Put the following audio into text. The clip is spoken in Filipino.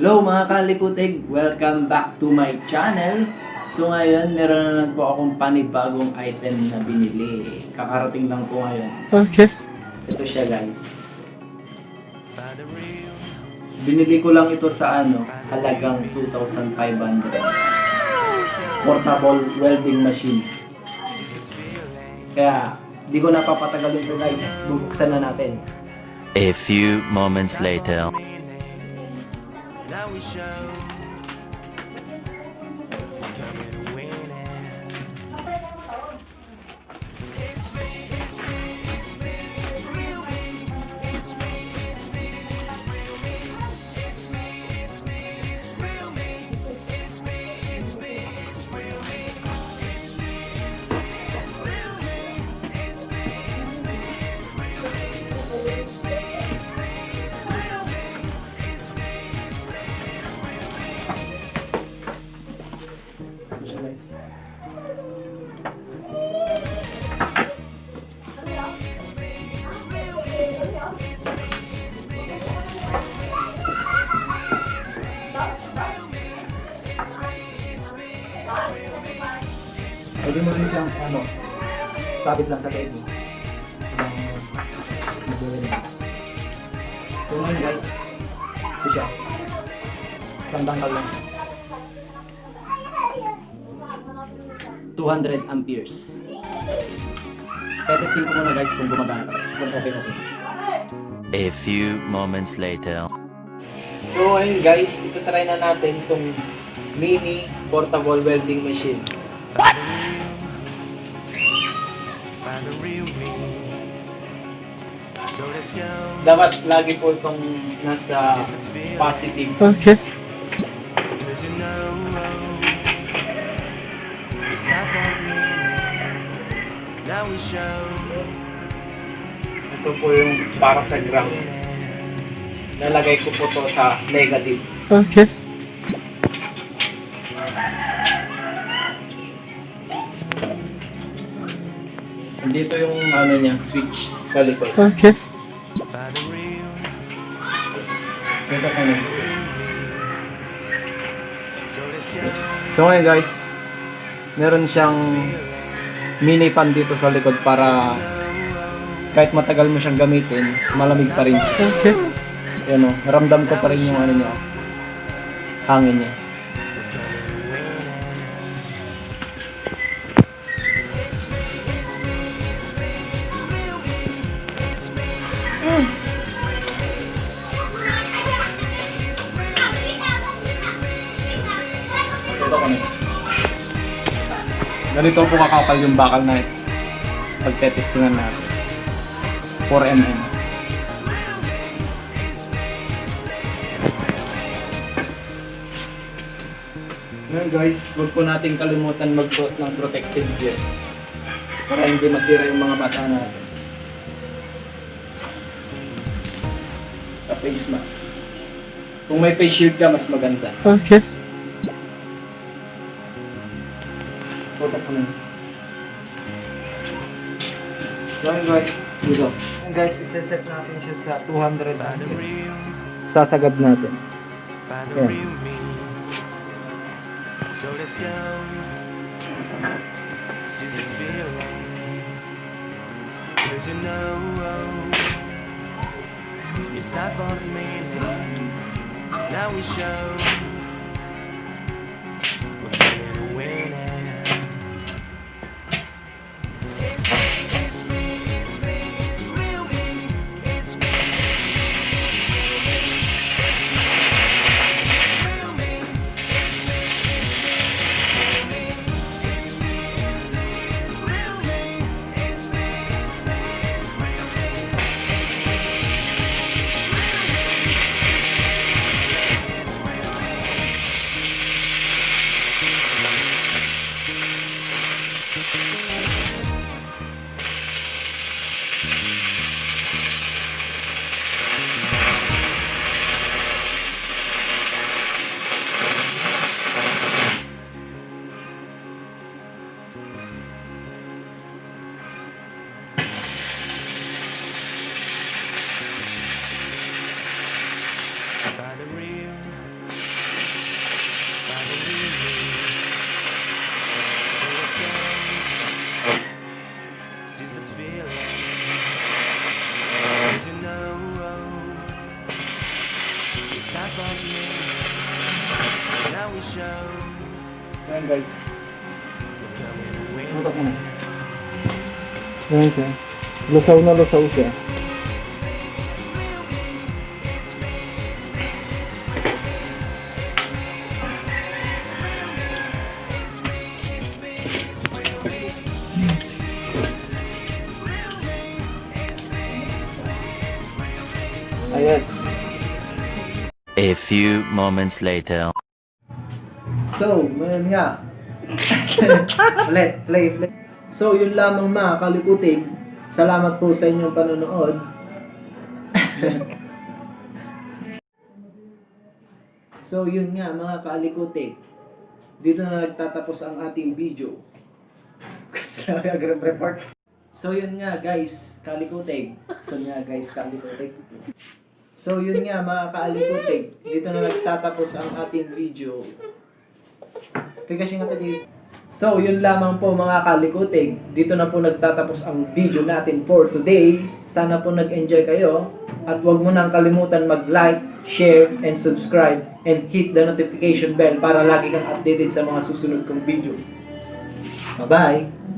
Hello mga kuTEG! Welcome back to my channel. So ngayon, meron na lang po akong panibagong item na binili. Kakarating lang po ngayon. Okay. Ito siya guys. Binili ko lang ito sa halagang 2,500. Portable welding machine. Kaya, di ko napapatagal ito guys. Bubuksan na natin. A few moments later. Now we show coming to win it. It's me, it's me, it's me, it's real me. It's me, it's me, it's real me. It's me, it's me, it's real me. It's me, it's me, it's real me. It's me, it's me, it's real me. It's me, it's me, it's real me. It's me, it's me, it's real me. Ito siya guys. Pwede mo rin siyang sabit lang sa tape mo. So ngayon guys, ito siya. Isang tangkal lang. 200 amperes. Testing ko muna guys kung gumagana ka. Kung okay. A few moments later. So ayun guys, ito-try na natin itong mini portable welding machine. Find the real me. So let's go. Dapat lagi po itong nasa positive. Okay. Cause you know it's not for meaning. Now we show Ito po yung para sa ground. Lalagay ko po to sa negative. Okay. Dito yung niya, switch sa likod. Okay. find the real Ito pa na. So let's go. So ngayon guys, meron siyang mini fan dito sa likod para kahit matagal mo siyang gamitin, malamig pa rin. Okay. Yan o, ramdam ko pa rin yung niya, hangin niya. Ito kami. Ganito po kakapal yung bakal na ito. Pagtetestingan natin. 4mm. Ngayon guys, huwag po natin kalimutan magsuot ng protective gear para hindi masira yung mga mata natin. Sa face mask. Kung may face shield ka, mas maganda. Okay. Tutok ko na. Ngayon guys, dito. Ngayon guys, iseset natin siya sa 200 amperes. Sasagad natin. Find the Yeah. real me. So let's go. Seize the feeling. Cause you know it's not for meaning. Now we show we're coming to win it. It's me, it's me, it's me, it's real me. It's me, it's me, it's real me. It's me, it's me, it's real me. It's me, it's me, it's real me. It's me, it's me, it's real me. It's me, it's me, it's real me. Ayan guys. Ano mo? Ayan siya. Lusaw na lusaw siya. Yes. A few moments later. So, ngayon nga. Play. So, yun lamang mga kalikutig. Salamat po sa inyong panonood. So, yun nga mga kalikutig. Dito na nagtatapos ang ating video. Kasi report. So, yun nga guys, kalikutig. So, yun nga mga kalikutig. Dito na nagtatapos ang ating video. So, yun lamang po mga kalikutig. Dito na po nagtatapos ang video natin for today. Sana po nag-enjoy kayo. At huwag mo nang kalimutan mag-like, share, and subscribe. And hit the notification bell para lagi kang updated sa mga susunod kong video. Bye-bye!